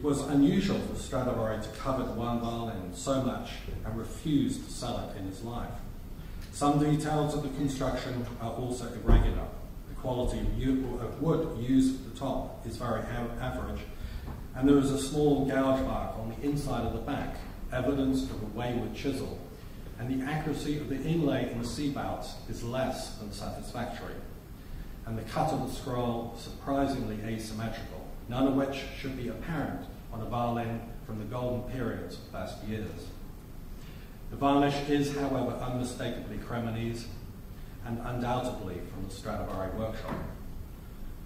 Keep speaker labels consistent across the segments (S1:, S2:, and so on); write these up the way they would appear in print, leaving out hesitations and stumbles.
S1: It was unusual for Stradivari to covet one violin so much and refuse to sell it in his life. Some details of the construction are also irregular. The quality of wood used at the top is very average, and there is a small gouge mark on the inside of the back, evidence of a wayward chisel, and the accuracy of the inlay in the C-bouts is less than satisfactory, and the cut of the scroll surprisingly asymmetrical, none of which should be apparent on a violin from the golden periods of past years. The varnish is, however, unmistakably Cremonese and undoubtedly from the Stradivari workshop.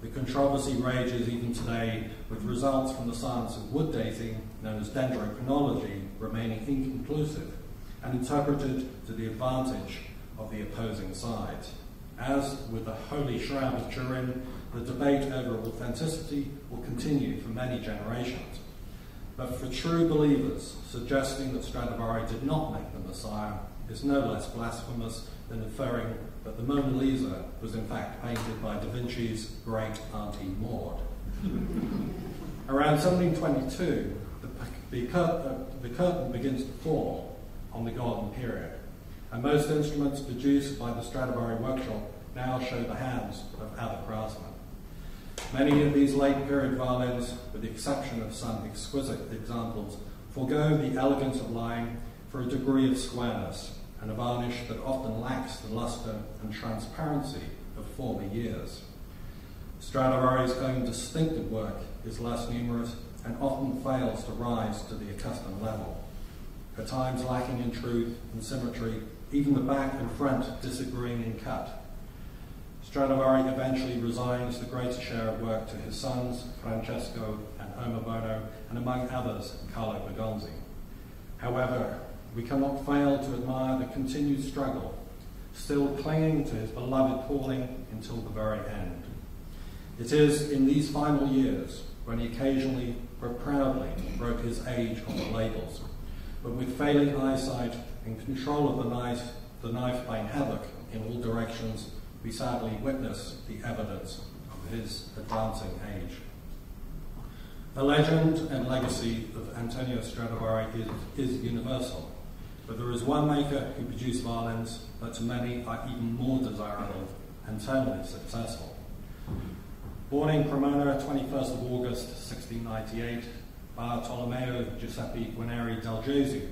S1: The controversy rages even today, with results from the science of wood dating, known as dendrochronology, remaining inconclusive and interpreted to the advantage of the opposing sides. As with the Holy Shroud of Turin, the debate over authenticity will continue for many generations. But for true believers, suggesting that Stradivari did not make the Messiah is no less blasphemous than inferring that the Mona Lisa was in fact painted by Da Vinci's great Auntie Maud. Around 1722, the curtain begins to fall on the golden period, and most instruments produced by the Stradivari workshop now show the hands of other craftsmen. Many of these late period violins, with the exception of some exquisite examples, forego the elegance of line for a degree of squareness and a varnish that often lacks the luster and transparency of former years. Stradivari's own distinctive work is less numerous and often fails to rise to the accustomed level, at times lacking in truth and symmetry, even the back and front disagreeing in cut. Stradivari eventually resigns the greater share of work to his sons, Francesco and Omobono, and among others, Carlo Bergonzi. However, we cannot fail to admire the continued struggle, still clinging to his beloved calling until the very end. It is in these final years when he occasionally but proudly broke his age on the labels, but with failing eyesight and control of the knife playing havoc in all directions, we sadly witness the evidence of his advancing age. The legend and legacy of Antonio Stradivari is universal, but there is one maker who produced violins that to many are even more desirable and tonally successful. Born in Cremona, 21st of August 1698, Bartolomeo Giuseppe Guarneri del Gesu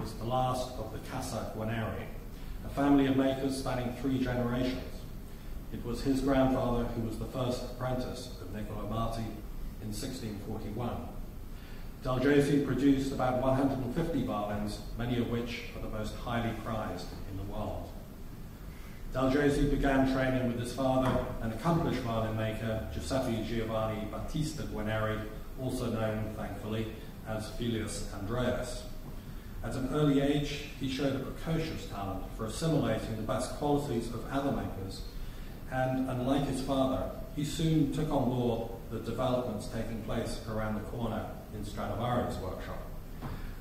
S1: was the last of the Casa Guarneri, a family of makers spanning 3 generations. It was his grandfather who was the first apprentice of Niccolo Marti in 1641. Del Gesu produced about 150 violins, many of which are the most highly prized in the world. Del Gesu began training with his father, an accomplished violin maker, Giuseppe Giovanni Battista Guarneri, also known, thankfully, as Filius Andreas. At an early age, he showed a precocious talent for assimilating the best qualities of other makers, and unlike his father, he soon took on board the developments taking place around the corner in Stradivari's workshop.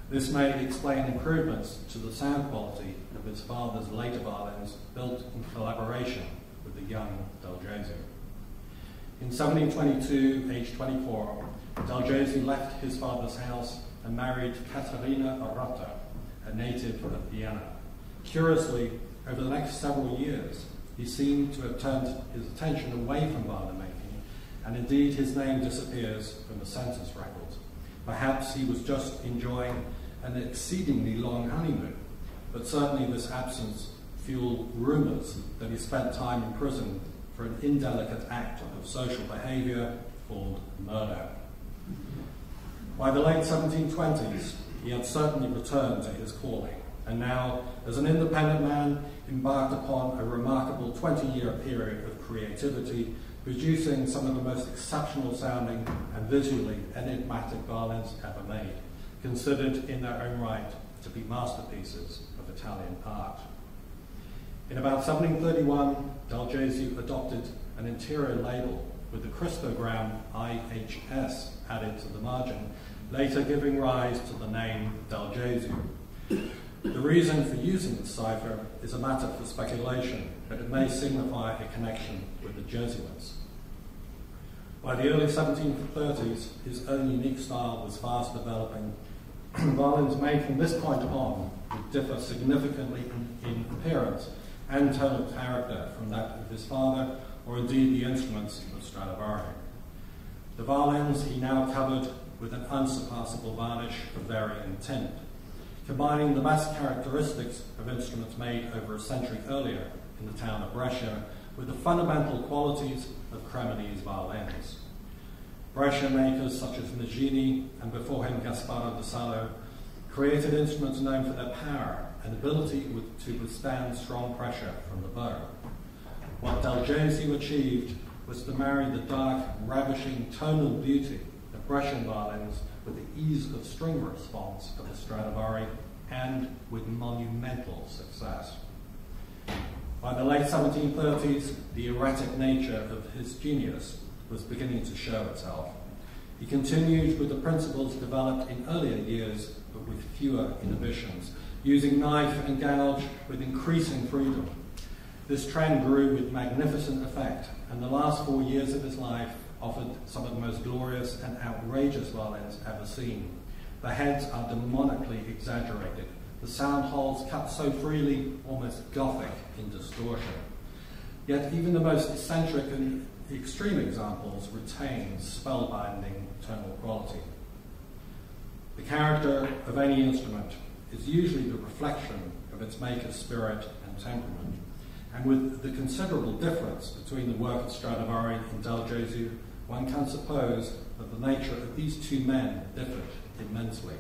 S1: This may explain improvements to the sound quality of his father's later violins built in collaboration with the young Del Gesu. In 1722, aged 24, Del Gesu left his father's house and married Caterina Arata, a native of Vienna. Curiously, over the next several years, he seemed to have turned his attention away from violin making, and indeed his name disappears from the census records. Perhaps he was just enjoying an exceedingly long honeymoon, but certainly this absence fueled rumors that he spent time in prison for an indelicate act of social behavior called murder. By the late 1720s, he had certainly returned to his calling, and now, as an independent man, embarked upon a remarkable 20-year period of creativity, producing some of the most exceptional sounding and visually enigmatic violins ever made, considered in their own right to be masterpieces of Italian art. In about 1731, Del Gesu adopted an interior label with the Christogram IHS added to the margin, later giving rise to the name Del Gesu. The reason for using this cipher is a matter for speculation, but it may signify a connection with the Jesuits. By the early 1730s, his own unique style was fast developing. Violins made from this point on would differ significantly in appearance and tone of character from that of his father, or indeed the instruments of Stradivari. The violins he now covered with an unsurpassable varnish of varying tint, combining the best characteristics of instruments made over a century earlier in the town of Brescia with the fundamental qualities of Cremonese violins. Brescia makers such as Maggini and before him Gasparo da Salo created instruments known for their power and ability to withstand strong pressure from the bow. What Del Gesu achieved was to marry the dark, ravishing tonal beauty of Brescian violins with the ease of string response of the Stradivari and with monumental success. By the late 1730s, the erratic nature of his genius was beginning to show itself. He continued with the principles developed in earlier years, but with fewer inhibitions, using knife and gouge with increasing freedom. This trend grew with magnificent effect, and the last 4 years of his life offered some of the most glorious and outrageous violins ever seen. The heads are demonically exaggerated, the sound holes cut so freely, almost gothic in distortion. Yet even the most eccentric and extreme examples retain spellbinding tonal quality. The character of any instrument is usually the reflection of its maker's spirit and temperament, and with the considerable difference between the work of Stradivari and Del Gesu, one can suppose that the nature of these two men differed immensely.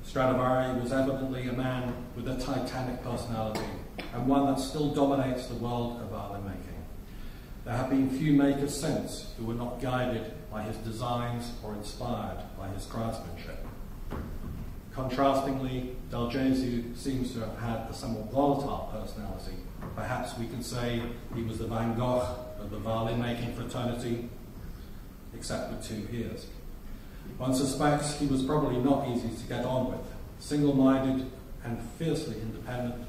S1: Stradivari was evidently a man with a titanic personality, and one that still dominates the world of violin-making. There have been few makers since who were not guided by his designs or inspired by his craftsmanship. Contrastingly, Del Gesu seems to have had a somewhat volatile personality. Perhaps we can say he was the Van Gogh of the violin-making fraternity, except with 2 ears. One suspects he was probably not easy to get on with, single-minded and fiercely independent.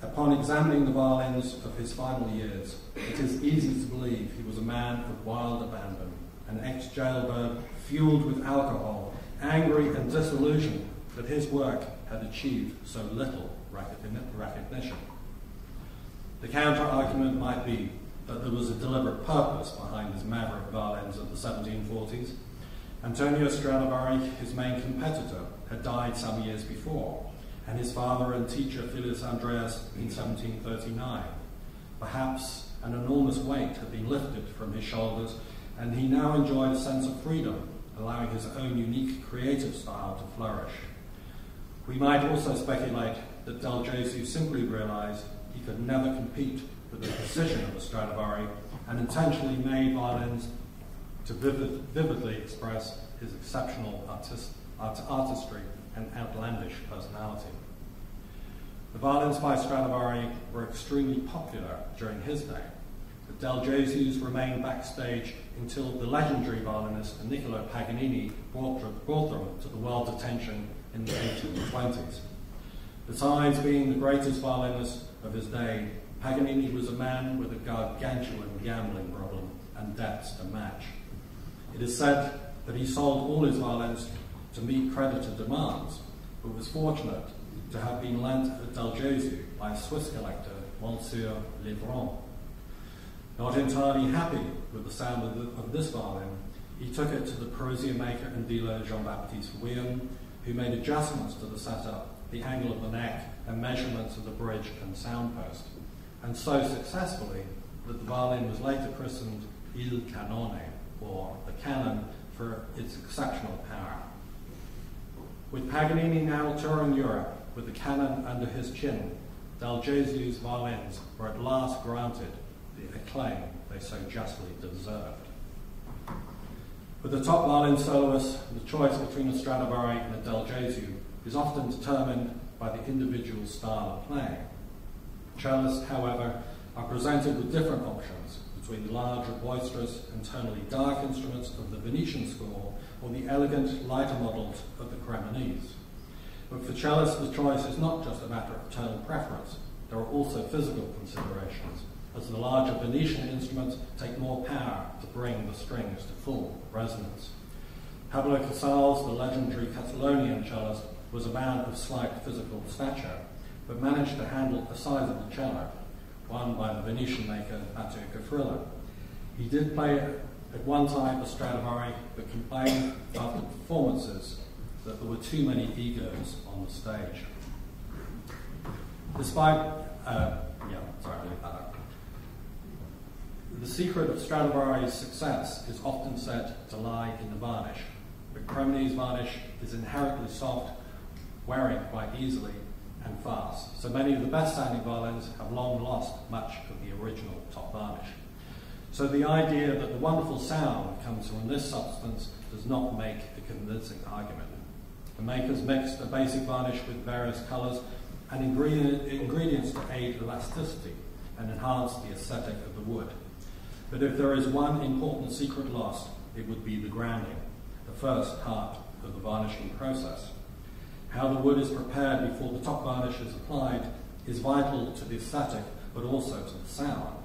S1: Upon examining the violins of his final years, it is easy to believe he was a man of wild abandon, an ex-jailbird fueled with alcohol, angry and disillusioned that his work had achieved so little recognition. The counter-argument might be that there was a deliberate purpose behind his maverick violins of the 1740s. Antonio Stradivari, his main competitor, had died some years before, and his father and teacher Filius Andreas in 1739. Perhaps an enormous weight had been lifted from his shoulders, and he now enjoyed a sense of freedom, allowing his own unique creative style to flourish. We might also speculate that Del Gesu simply realized he could never compete with the precision of a Stradivari and intentionally made violins to vividly express his exceptional artistry and outlandish personality. The violins by Stradivari were extremely popular during his day, but Del Gesu's remained backstage until the legendary violinist Niccolo Paganini brought them to the world's attention in the 1820s. Besides being the greatest violinist of his day, Paganini was a man with a gargantuan gambling problem and debts to match. It is said that he sold all his violins to meet creditor demands, but was fortunate to have been lent at Del Gesu by a Swiss collector, Monsieur Levron. Not entirely happy with the sound of this violin, he took it to the Parisian maker and dealer Jean-Baptiste Vuillaume, who made adjustments to the setup, the angle of the neck, and measurements of the bridge and soundpost, and so successfully that the violin was later christened Il Canone, or the cannon, for its exceptional power. With Paganini now touring Europe with the cannon under his chin, Del Gesu's violins were at last granted the acclaim they so justly deserved. For the top violin soloist, the choice between a Stradivari and a Del Gesu is often determined by the individual style of playing. Cellists, however, are presented with different options between the larger, boisterous and tonally dark instruments of the Venetian school or the elegant, lighter models of the Cremonese. But for cellists, the choice is not just a matter of tonal preference. There are also physical considerations. as the larger Venetian instruments take more power to bring the strings to full resonance. Pablo Casals, the legendary Catalonian cellist, was a man of slight physical stature, but managed to handle a sizable cello, won by the Venetian maker Matteo Cafrilla. He did play at one time a Stradivari, but complained after performances that there were too many egos on the stage. Despite, the secret of Stradivari's success is often said to lie in the varnish, but Cremonese varnish is inherently soft, wearing quite easily and fast. So many of the best sounding violins have long lost much of the original top varnish. So the idea that the wonderful sound comes from this substance does not make a convincing argument. The makers mixed a basic varnish with various colours and ingredients to aid elasticity and enhance the aesthetic of the wood. But if there is one important secret lost, it would be the grounding, the first part of the varnishing process. How the wood is prepared before the top varnish is applied is vital to the aesthetic, but also to the sound.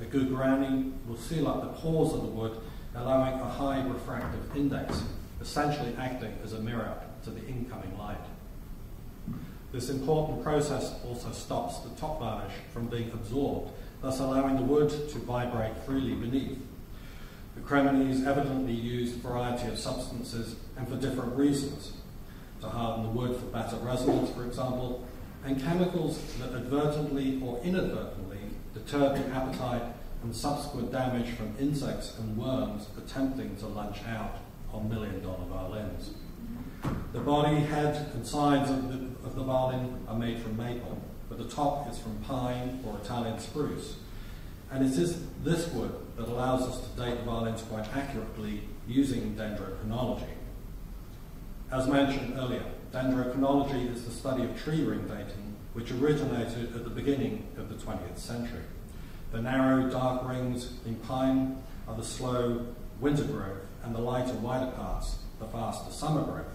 S1: A good grounding will seal up the pores of the wood, allowing a high refractive index, essentially acting as a mirror to the incoming light. This important process also stops the top varnish from being absorbed, thus allowing the wood to vibrate freely beneath. The Cremonese evidently used a variety of substances and for different reasons, to harden the wood for better resonance, for example, and chemicals that advertently or inadvertently deterred the appetite and subsequent damage from insects and worms attempting to lunch out on million-dollar violins. The body, head and sides of the violin are made from maple, but the top is from pine or Italian spruce. And it is this wood that allows us to date the violins quite accurately using dendrochronology. As mentioned earlier, dendrochronology is the study of tree ring dating, which originated at the beginning of the 20th century. The narrow, dark rings in pine are the slow winter growth, and the lighter, wider parts, the faster summer growth.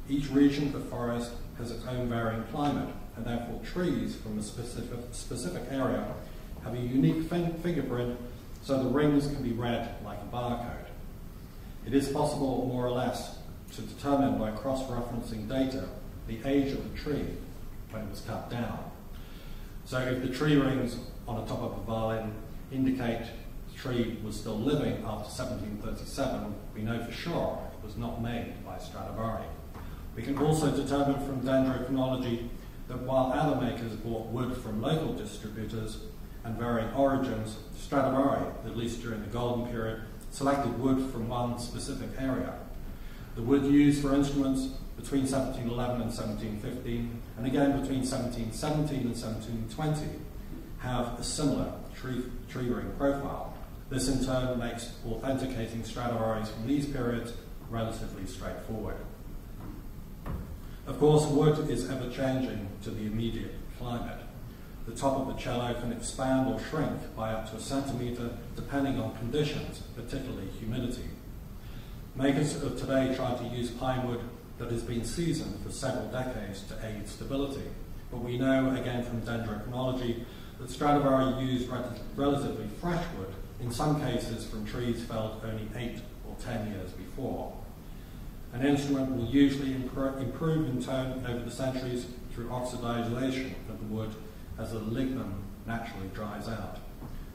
S1: Each region of forest has its own varying climate, and therefore trees from a specific area have a unique fingerprint, so the rings can be read like a barcode. It is possible, more or less, to determine by cross-referencing data the age of the tree when it was cut down. So if the tree rings on the top of a violin indicate the tree was still living after 1737, we know for sure it was not made by Stradivari. We can also determine from dendrochronology that while other makers bought wood from local distributors and varying origins, Stradivari, at least during the golden period, selected wood from one specific area. The wood used for instruments between 1711 and 1715, and again between 1717 and 1720, have a similar tree ring profile. This in turn makes authenticating Stradivari's from these periods relatively straightforward. Of course, wood is ever-changing to the immediate climate. The top of the cello can expand or shrink by up to a centimetre depending on conditions, particularly humidity. Makers of today try to use pine wood that has been seasoned for several decades to aid stability, but we know again from dendrochronology that Stradivari used relatively fresh wood, in some cases from trees felled only 8 or 10 years before. An instrument will usually improve in tone over the centuries through oxidization of the wood as the lignum naturally dries out.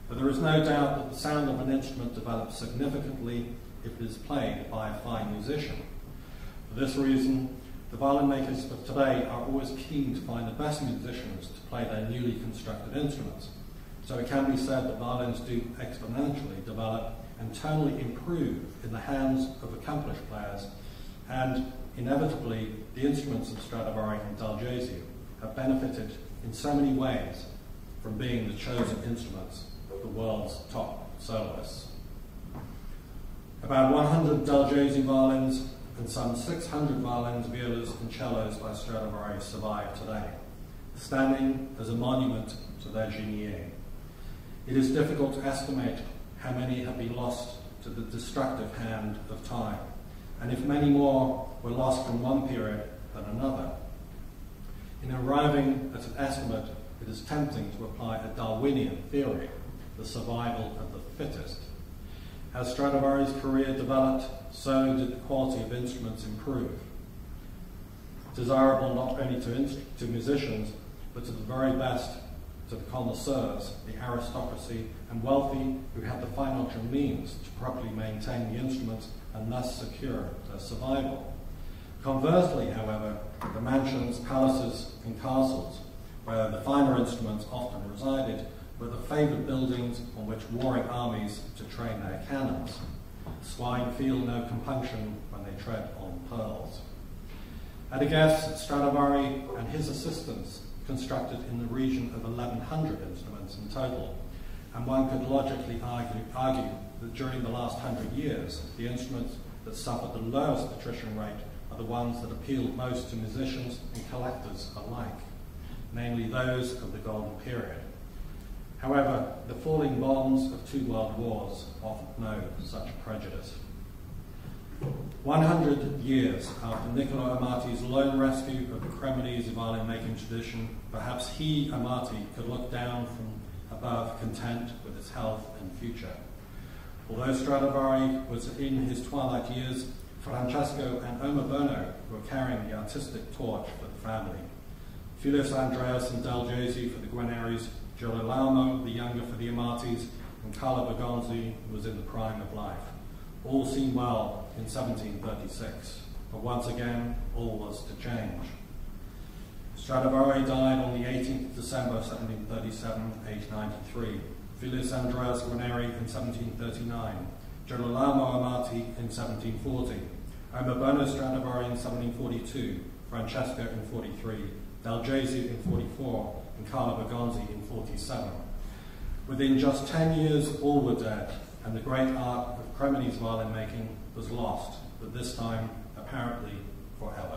S1: But there is no doubt that the sound of an instrument develops significantly if it is played by a fine musician. For this reason, the violin makers of today are always keen to find the best musicians to play their newly constructed instruments. So it can be said that violins do exponentially develop and tonally improve in the hands of accomplished players, and inevitably the instruments of Stradivari and Gesu have benefited in so many ways from being the chosen instruments of the world's top soloists. About 100 Gesu violins and some 600 violins, violas and cellos by Stradivari survive today, standing as a monument to their génie. It is difficult to estimate how many have been lost to the destructive hand of time, and if many more were lost from one period than another. In arriving at an estimate, it is tempting to apply a Darwinian theory, the survival of the fittest. As Stradivari's career developed, so did the quality of instruments improve. Desirable not only to musicians, but to the very best, to the connoisseurs, the aristocracy, and wealthy who had the financial means to properly maintain the instruments and thus secure their survival. Conversely, however, the mansions, palaces, and castles, where the finer instruments often resided, were the favoured buildings on which warring armies to train their cannons. Swine feel no compunction when they tread on pearls. At a guess, Stradivari and his assistants constructed in the region of 1,100 instruments in total, and one could logically argue that during the last 100 years, the instruments that suffered the lowest attrition rate are the ones that appealed most to musicians and collectors alike, namely those of the Golden Period. However, the falling bonds of 2 world wars offered no such prejudice. 100 years after Niccolo Amati's lone rescue of the Cremonese violin-making tradition, perhaps he, Amati, could look down from above content with his health and future. Although Stradivari was in his twilight years, Francesco and Omobono were carrying the artistic torch for the family. Filius Andreas and Del Gesu for the Guarneris, Girolamo, the younger, for the Amatis, and Carlo Bergonzi was in the prime of life. All seemed well in 1736, but once again, all was to change. Stradivari died on the 18th of December 1737, aged 93. Filius Andreas Guarneri in 1739. Girolamo Amati in 1740. Omobono Stradivari in 1742. Francesco in 43. Del Gesu in 44. And Carlo Bergonzi in 47. Within just 10 years, all were dead, and the great art of Cremonese violin making was lost, but this time, apparently, forever.